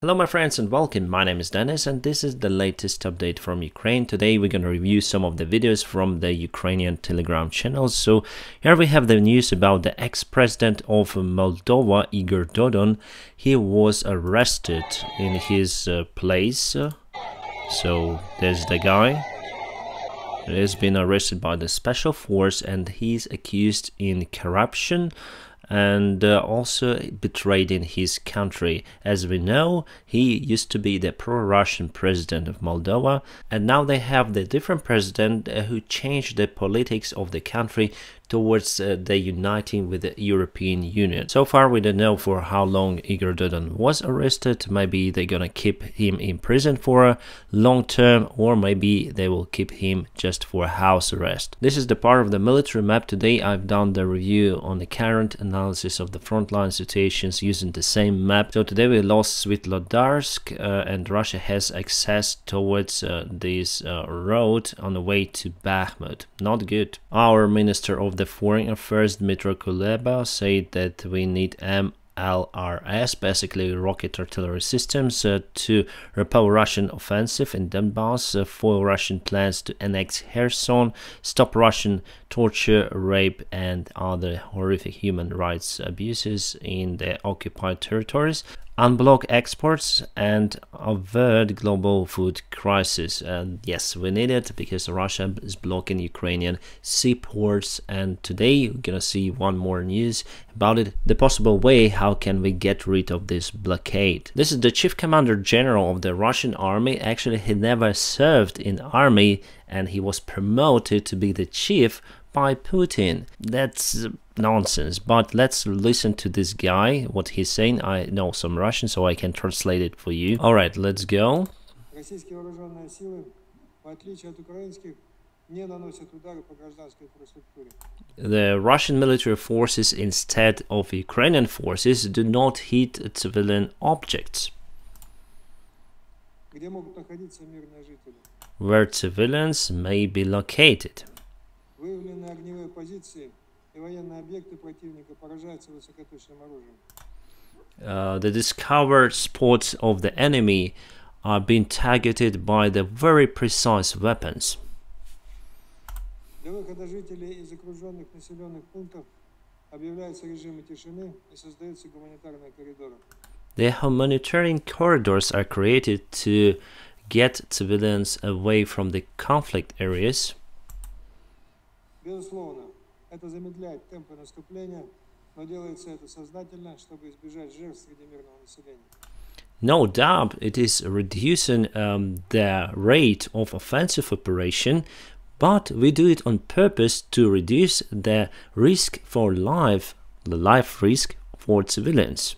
Hello my friends and welcome, my name is Dennis and this is the latest update from Ukraine. Today we're gonna review some of the videos from the Ukrainian Telegram channels. So here we have the news about the ex-president of Moldova, Igor Dodon. He was arrested in his place. So there's the guy. He has been arrested by the special force and he's accused in corruption and also betrayed in his country. As we know, he used to be the pro-Russian president of Moldova, and now they have the different president who changed the politics of the country towards the uniting with the European Union. So far we don't know for how long Igor Dodon was arrested. Maybe they're gonna keep him in prison for a long term, or maybe they will keep him just for house arrest. This is the part of the military map. Today I've done the review on the current analysis of the frontline situations using the same map. So today we lost Svetlodarsk and Russia has access towards this road on the way to Bakhmut. Not good. Our Minister of the Foreign Affairs, Dmytro Kuleba, said that we need LRS, basically rocket artillery systems, to repel Russian offensive in Donbass, foil Russian plans to annex Kherson, stop Russian torture, rape and other horrific human rights abuses in the occupied territories, unblock exports and avert global food crisis. And yes, we need it because Russia is blocking Ukrainian seaports, and today we're gonna see one more news about it, the possible way how can we get rid of this blockade. This is the chief commander general of the Russian army. Actually, he never served in army and he was promoted to be the chief by Putin. That's nonsense, but let's listen to this guy, what he's saying. I know some Russian, so I can translate it for you. Alright, let's go. The Russian military forces, instead of Ukrainian forces, do not hit civilian objects where civilians may be located. The discovered spots of the enemy are being targeted by the very precise weapons. The humanitarian corridors are created to get civilians away from the conflict areas. No doubt it is reducing the rate of offensive operation, but we do it on purpose to reduce the risk for life, the life risk for civilians.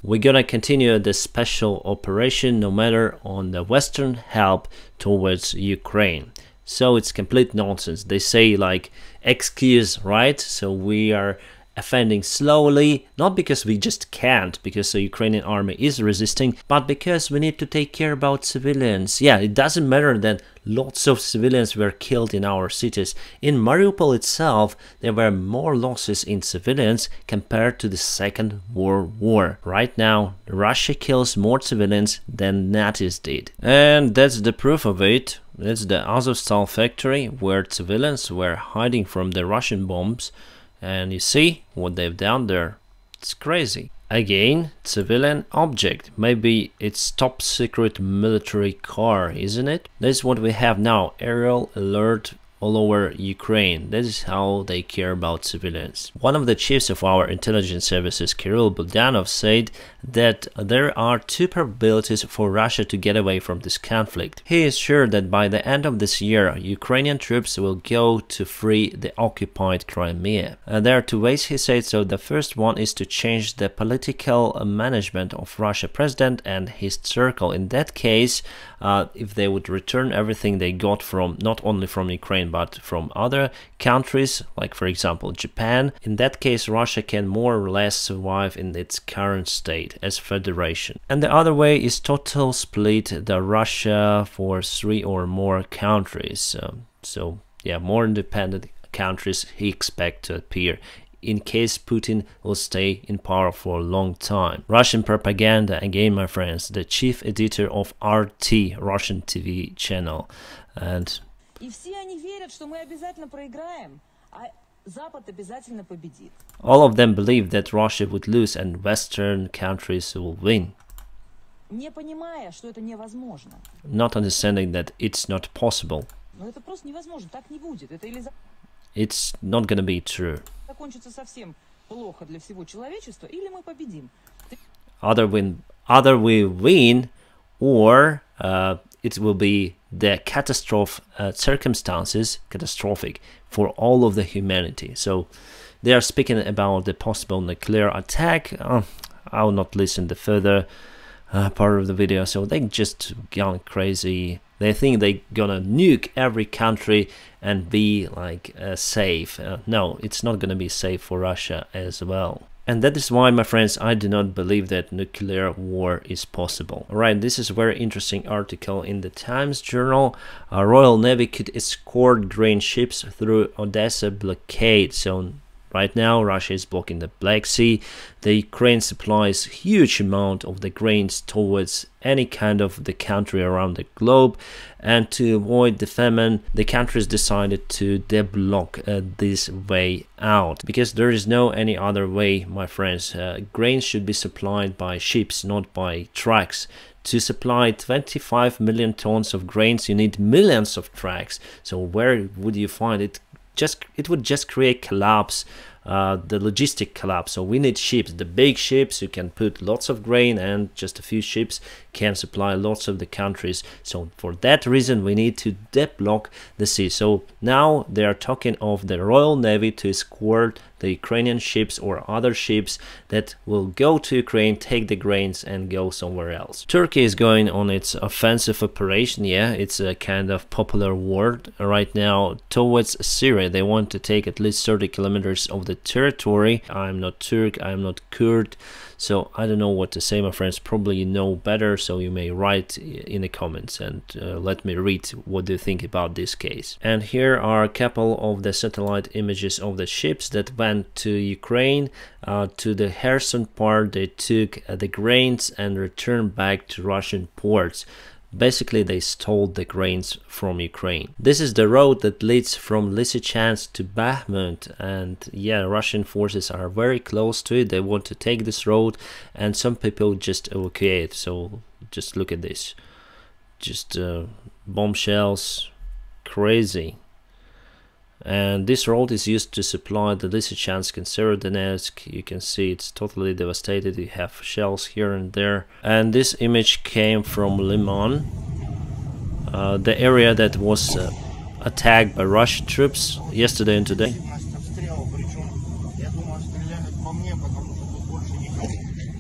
We're gonna continue the special operation no matter on the Western help towards Ukraine. So it's complete nonsense. They say like excuse, right? So we are offending slowly, not because we just can't, because the Ukrainian army is resisting, but because we need to take care about civilians. Yeah, it doesn't matter that lots of civilians were killed in our cities. In Mariupol itself, there were more losses in civilians compared to the Second World War. Right now, Russia kills more civilians than Nazis did. And that's the proof of it. That's the Azovstal factory where civilians were hiding from the Russian bombs. And you see what they've done there. It's crazy. Again, civilian object. Maybe it's top secret military car, isn't it? That's what we have now. Aerial alert all over Ukraine. That is how they care about civilians. One of the chiefs of our intelligence services, Kirill Budanov, said that there are two probabilities for Russia to get away from this conflict. He is sure that by the end of this year, Ukrainian troops will go to free the occupied Crimea. There are two ways, he said. So the first one is to change the political management of Russia president and his circle. In that case, if they would return everything they got from, not only from Ukraine, Ukraine but from other countries, like for example Japan. In that case, Russia can more or less survive in its current state as federation. And the other way is total split the Russia for 3 or more countries. So yeah, more independent countries he expects to appear in case Putin will stay in power for a long time. Russian propaganda, again my friends, the chief editor of RT, Russian TV channel. And all of them believe that Russia would lose and Western countries will win, not understanding that it's not possible. It's not gonna be true. Either we win, or it will be the catastrophic for all of the humanity. So they are speaking about the possible nuclear attack. I will not listen to the further part of the video. So they just gone crazy. They think they gonna nuke every country and be like safe. No, it's not gonna be safe for Russia as well. And that is why, my friends, I do not believe that nuclear war is possible. Alright, this is a very interesting article in the Times Journal. Royal Navy could escort grain ships through Odessa blockade. So right now, Russia is blocking the Black Sea. The Ukraine supplies huge amount of the grains towards any kind of the country around the globe, and to avoid the famine, the countries decided to deblock this way out, because there is no any other way, my friends. Grains should be supplied by ships, not by trucks. To supply 25 million tons of grains, you need millions of trucks. So where would you find it? It would just create collapse, the logistic collapse. So we need ships, the big ships who can put lots of grain, and just a few ships can supply lots of the countries. So for that reason we need to deblock the sea. So now they are talking of the Royal Navy to escort the Ukrainian ships or other ships that will go to Ukraine, take the grains and go somewhere else. Turkey is going on its offensive operation. Yeah, it's a kind of popular word right now towards Syria. They want to take at least 30 kilometers of the territory. I'm not Turk, I'm not Kurd, so I don't know what to say, my friends. Probably you know better, so you may write in the comments and let me read what do you think about this case. And here are a couple of the satellite images of the ships that went to Ukraine. To the Kherson part, they took the grains and returned back to Russian ports. Basically, they stole the grains from Ukraine. This is the road that leads from Lysychansk to Bakhmut, and yeah, Russian forces are very close to it. They want to take this road, and some people just evacuate. So just look at this, just bombshells, crazy. And this road is used to supply the Lysychansk and Severodonetsk. You can see it's totally devastated. You have shells here and there. And this image came from Liman, the area that was attacked by Russian troops yesterday and today.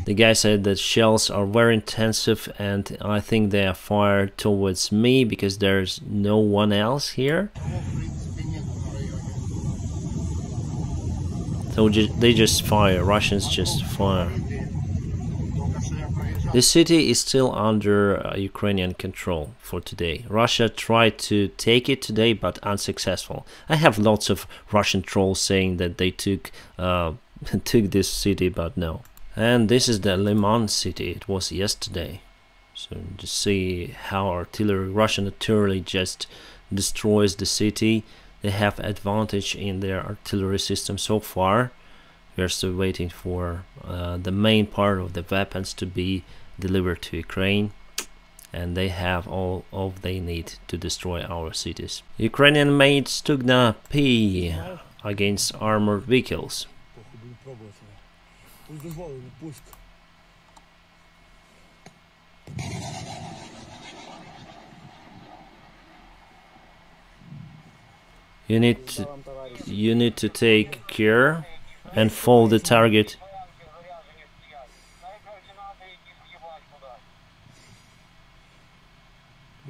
The guy said that shells are very intensive, and I think they are fired towards me because there's no one else here. So they just fire, Russians just fire. The city is still under Ukrainian control for today. Russia tried to take it today, but unsuccessful. I have lots of Russian trolls saying that they took this city, but no. And this is the Liman city. It was yesterday. So just see how Russian artillery just destroys the city. They have advantage in their artillery system so far. We are still waiting for the main part of the weapons to be delivered to Ukraine, and they have all of they need to destroy our cities. Ukrainian made Stugna P against armored vehicles. You need to take care and follow the target.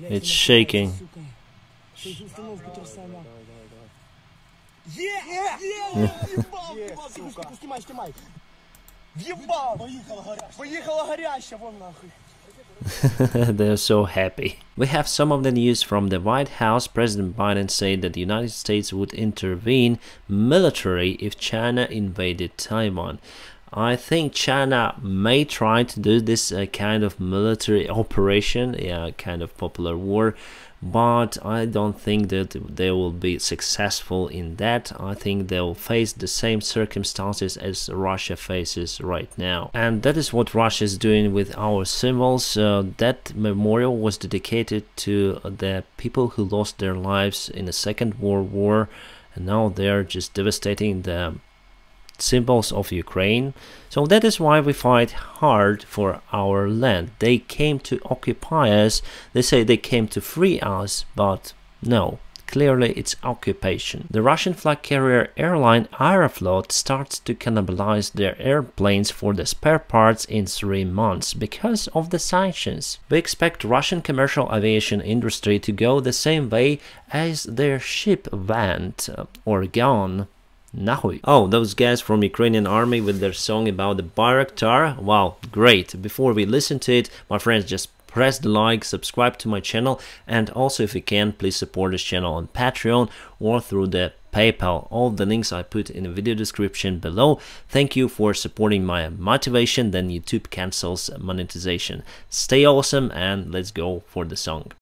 It's shaking. They're so happy. We have some of the news from the White House. President Biden said that the United States would intervene militarily if China invaded Taiwan. I think China may try to do this kind of military operation, kind of popular war, but I don't think that they will be successful in that. I think they'll face the same circumstances as Russia faces right now. And that is what Russia is doing with our symbols. That memorial was dedicated to the people who lost their lives in the Second World War, and now they're just devastating the symbols of Ukraine. So that is why we fight hard for our land. They came to occupy us. They say they came to free us, but no, clearly it's occupation. The Russian flag carrier airline Aeroflot starts to cannibalize their airplanes for the spare parts in 3 months because of the sanctions. We expect Russian commercial aviation industry to go the same way as their ship went or gone. Nahui. Oh, those guys from Ukrainian army with their song about the Bayraktar. Wow, great. Before we listen to it, my friends, just press the like, subscribe to my channel, and also if you can, please support this channel on Patreon or through the PayPal. All the links I put in the video description below. Thank you for supporting my motivation. Then YouTube cancels monetization. Stay awesome and let's go for the song.